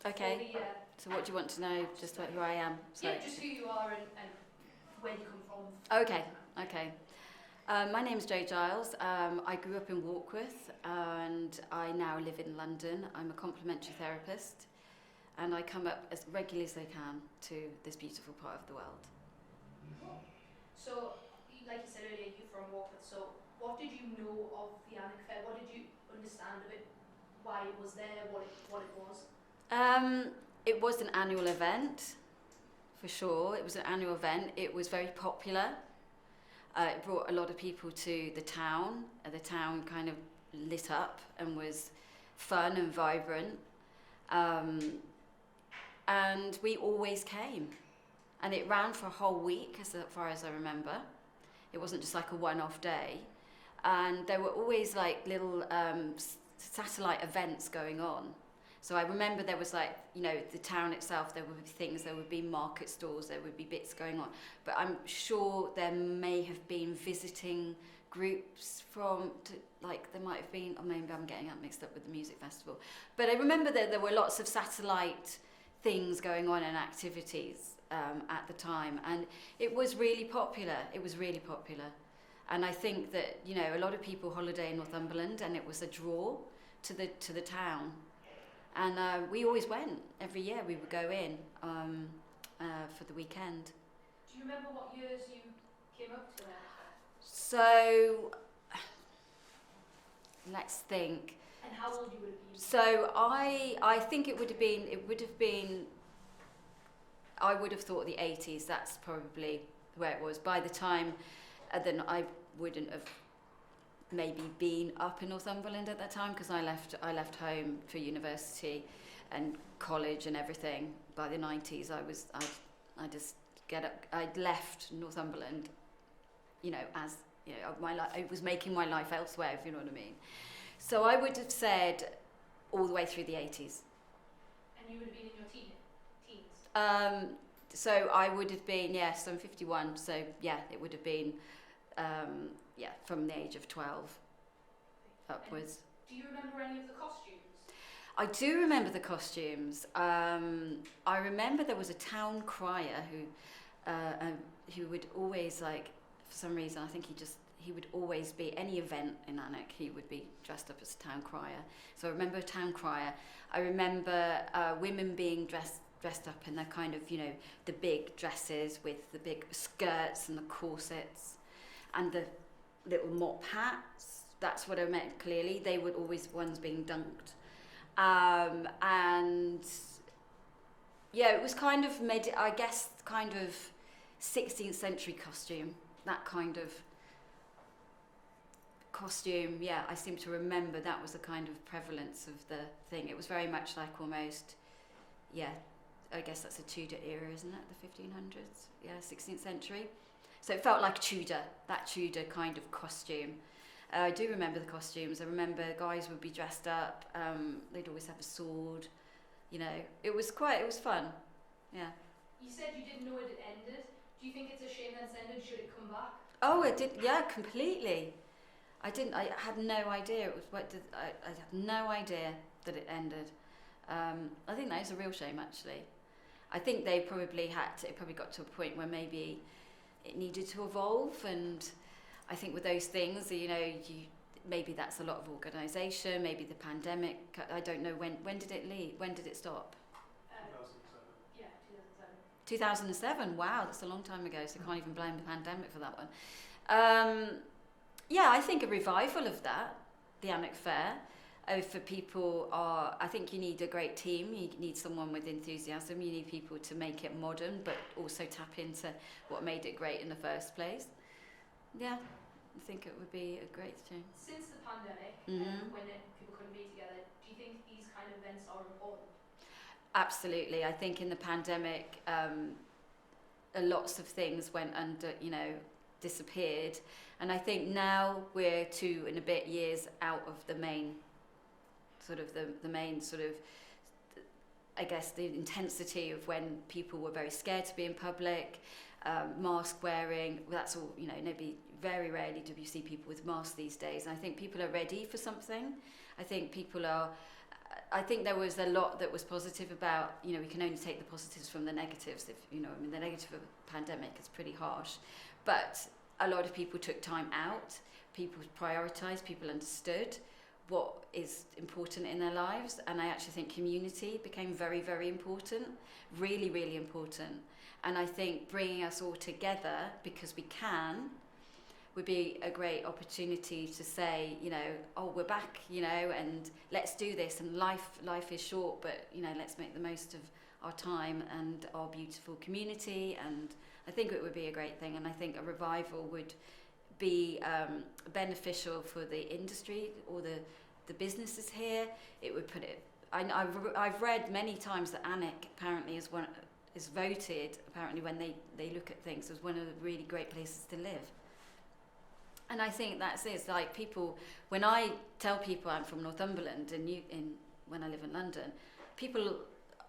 Okay. for the year. So what do you want to know? Just about who I am? Yeah, just who you are and where you come from. Okay. Okay. My name's Jo Giles. I grew up in Warkworth and I now live in London. I'm a complementary therapist and I come up as regularly as I can to this beautiful part of the world. So, like you said earlier, you're from Warkworth, so what did you know of the Alnwick Fair? What did you understand of it? Why it was there, what it was? It was an annual event, for sure. It was an annual event. It was very popular. It brought a lot of people to the town. The town kind of lit up and was fun and vibrant. And we always came. And it ran for a whole week, as far as I remember. It wasn't just like a one-off day. And there were always like little satellite events going on. So I remember there was like, you know, the town itself, there would be things, there would be market stalls, there would be bits going on. But I'm sure there may have been visiting groups like there might have been, or maybe I'm getting that mixed up with the music festival. But I remember that there were lots of satellite things going on and activities at the time. And it was really popular. It was really popular. And I think that, you know, a lot of people holiday in Northumberland and it was a draw to the town. And we always went. Every year we would go in for the weekend. Do you remember what years you came up to that? So, let's think. And how old you would have been? So I think it would have been, I would have thought the 80s, that's probably where it was. By the time, then I wouldn't have maybe been up in Northumberland at that time because I left home for university and college and everything. By the 90s, I'd left Northumberland, you know, as you know, I was making my life elsewhere, if you know what I mean. So I would have said all the way through the 80s. And you would have been in your teens? So I would have been, yes, I'm 51, so yeah, it would have been from the age of 12 upwards. And do you remember any of the costumes? I do remember the costumes. I remember there was a town crier who would always, like, for some reason, I think he would always be, any event in Alnwick, he would be dressed up as a town crier. So I remember a town crier. I remember women being dressed up in their kind of, you know, the big dresses with the big skirts and the corsets and the little mop hats. That's what I meant clearly. They were always ones being dunked. And yeah, it was kind of I guess kind of 16th century costume, that kind of costume. Yeah, I seem to remember that was the kind of prevalence of the thing. It was very much like almost, yeah, I guess that's a Tudor era, isn't it? The 1500s, yeah, 16th century. So it felt like that Tudor kind of costume. I do remember the costumes. I remember guys would be dressed up. They'd always have a sword. You know, it was fun. Yeah. You said you didn't know it had ended. Do you think it's a shame that it's ended? Should it come back? Oh, it did. Yeah, completely. I had no idea. I had no idea that it ended. I think that is a real shame, actually. I think it probably got to a point where maybe it needed to evolve, and I think with those things, you know, maybe that's a lot of organisation, maybe the pandemic. I don't know when did it leave? When did it stop? 2007. Yeah, 2007. Wow, that's a long time ago. So I can't even blame the pandemic for that one. Yeah, I think a revival of that, the Alnwick Fair, for people I think you need a great team. You need someone with enthusiasm. You need people to make it modern, but also tap into what made it great in the first place. Yeah, I think it would be a great thing. Since the pandemic, when people couldn't be together, do you think these kind of events are important? Absolutely. I think in the pandemic, lots of things went under, you know, disappeared. And I think now we're 2 and a bit years out of the main sort of, I guess, the intensity of when people were very scared to be in public, mask wearing, that's all, you know, very rarely do you see people with masks these days. And I think people are ready for something. I think people are, I think there was a lot that was positive about, you know, we can only take the positives from the negatives. If you know, I mean, the negative of a pandemic is pretty harsh, but a lot of people took time out. People prioritised. People understood what is important in their lives, and I actually think community became very, very important, really, really important. And I think bringing us all together, because we can, would be a great opportunity to say, you know, oh, we're back, you know, and let's do this. And life is short, but, you know, let's make the most of our time and our beautiful community. And I think it would be a great thing. And I think a revival would be beneficial for the industry or the businesses here. It would put it. I've read many times that Alnwick apparently is voted apparently when they look at things as one of the really great places to live. And I think that's it. It's like people, when I tell people I'm from Northumberland and when I live in London, people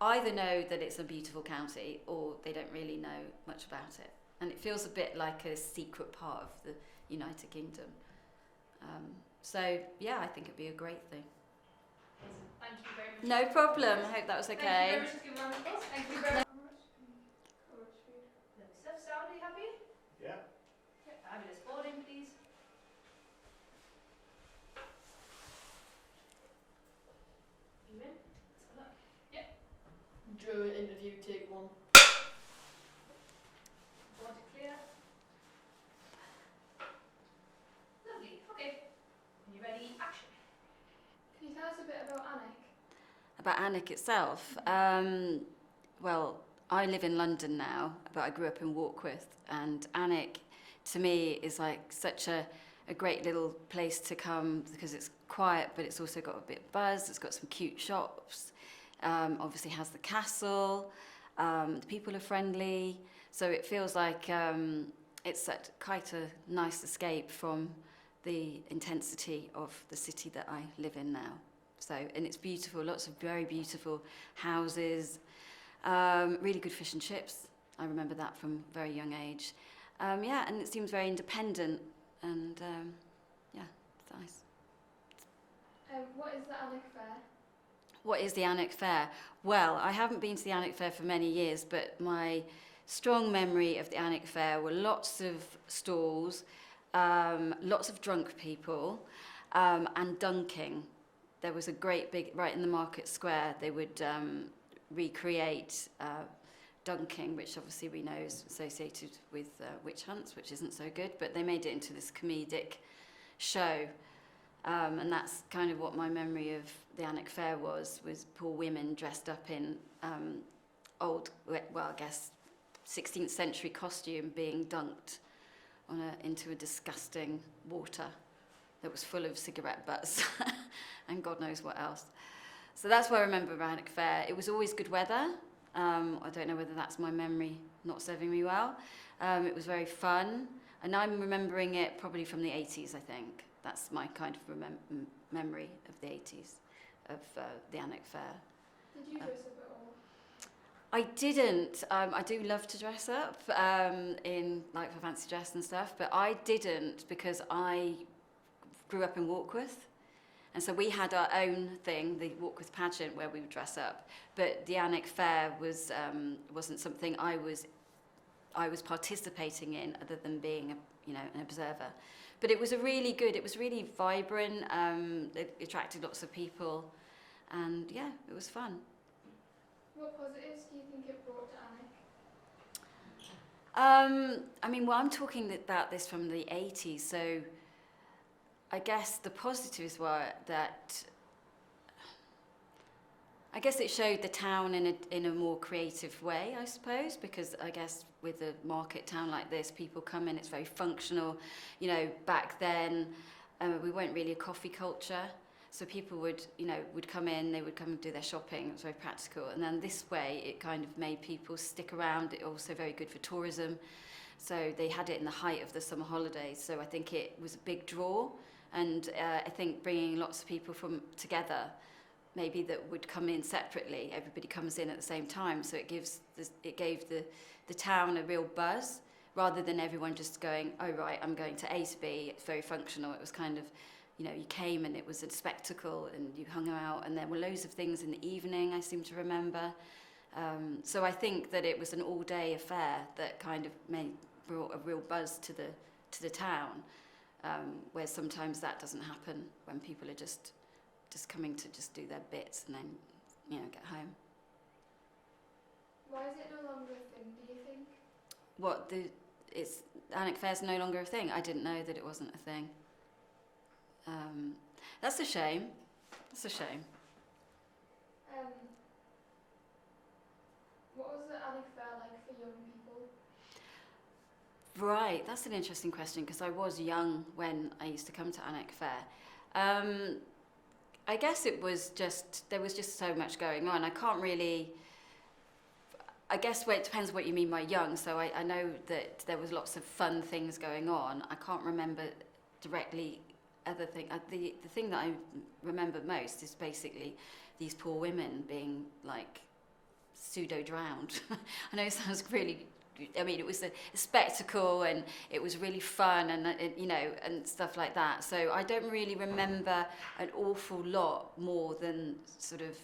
either know that it's a beautiful county or they don't really know much about it. And it feels a bit like a secret part of the United Kingdom. So, yeah, I think it'd be a great thing. Thank you very much. No problem. I hope that was okay. Thank you very much. Just give a round of applause. Thank you very much. Lovely stuff. Sound, are you happy? Yeah. Yeah, fabulous. Boarding, please. You in? Let's have a look. Yeah. Jo interview, take 1. Board clear. Lovely. Okay. When you're ready, action. Can you tell us a bit about Alnwick? About Alnwick itself, well, I live in London now, but I grew up in Warkworth, and Alnwick to me is like such a great little place to come because it's quiet, but it's also got a bit of buzz. It's got some cute shops. Obviously has the castle. The people are friendly, so it feels like it's quite a nice escape from the intensity of the city that I live in now. So, and it's beautiful, lots of very beautiful houses, really good fish and chips. I remember that from a very young age. Yeah, and it seems very independent, and yeah, it's nice. What is the Alnwick Fair? What is the Alnwick Fair? Well, I haven't been to the Alnwick Fair for many years, but my strong memory of the Alnwick Fair were lots of stalls, lots of drunk people, and dunking. There was a great big, right in the market square, they would recreate dunking, which obviously we know is associated with witch hunts, which isn't so good, but they made it into this comedic show. And that's kind of what my memory of the Alnwick Fair was poor women dressed up in old, well, I guess, 16th century costume being dunked into a disgusting water that was full of cigarette butts and God knows what else. So that's what I remember about Alnwick Fair. It was always good weather. I don't know whether that's my memory not serving me well. It was very fun, and I'm remembering it probably from the 80s, I think. That's my kind of memory of the 80s, of the Alnwick Fair. Did you dress up at all? I didn't. I do love to dress up in like for fancy dress and stuff, but I didn't because I grew up in Warkworth, and so we had our own thing, the Warkworth pageant, where we would dress up. But the Alnwick Fair wasn't something I was participating in, other than being an observer. But it was it was really vibrant. It attracted lots of people, and yeah, it was fun. What positives do you think it brought to Alnwick? I mean, well, I'm talking about this from the 80s, so I guess the positives were that I guess it showed the town in a more creative way, I suppose, because I guess with a market town like this, people come in, it's very functional. You know, back then, we weren't really a coffee culture, so people would come in, they would come and do their shopping. It was very practical, and then this way, it kind of made people stick around. It also very good for tourism, so they had it in the height of the summer holidays. So I think it was a big draw, and I think bringing lots of people from together, maybe that would come in separately, everybody comes in at the same time, so it gave the town a real buzz, rather than everyone just going, oh right, I'm going to A to B. It's very functional. It was kind of, you know, you came and it was a spectacle and you hung out, and there were loads of things in the evening, I seem to remember. So I think that it was an all-day affair that kind of brought a real buzz to the town, where sometimes that doesn't happen when people are just coming to just do their bits and then, you know, get home. Why is it no longer a thing, do you think? What, Alnwick Fair's no longer a thing? I didn't know that it wasn't a thing. That's a shame. That's a shame. What was the Alnwick Fair like for young people? Right, that's an interesting question, because I was young when I used to come to Alnwick Fair. I guess there was just so much going on. I can't really, I guess it depends what you mean by young. So I know that there was lots of fun things going on. I can't remember directly other thing. The thing that I remember most is basically these poor women being like pseudo drowned. I know it sounds really, I mean, it was a spectacle and it was really fun and you know, and stuff like that. So I don't really remember an awful lot more than sort of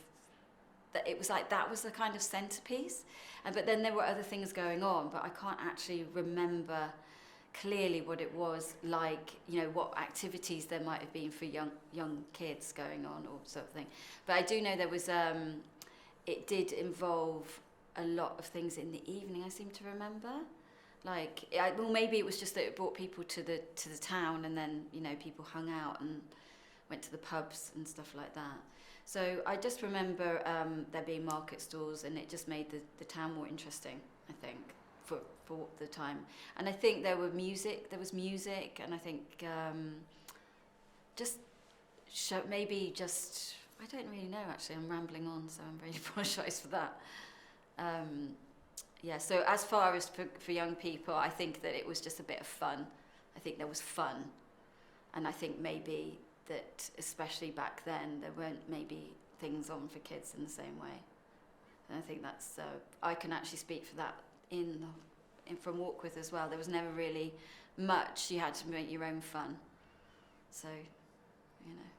that. It was like that was the kind of centerpiece, but then there were other things going on, but I can't actually remember clearly what it was like, you know, what activities there might have been for young kids going on or sort of thing. But I do know there was it did involve a lot of things in the evening, I seem to remember. Like, well, maybe it was just that it brought people to the town, and then, you know, people hung out and went to the pubs and stuff like that. So I just remember there being market stalls, and it just made the town more interesting, I think, for the time. And I think there was music, and I think I don't really know, actually. I'm rambling on, so I'm really apologise for that. Yeah, so as far as for young people, I think that it was just a bit of fun. I think there was fun. And I think maybe that, especially back then, there weren't maybe things on for kids in the same way. And I think that's, I can actually speak for that from Walkwith as well. There was never really much. You had to make your own fun. So, you know.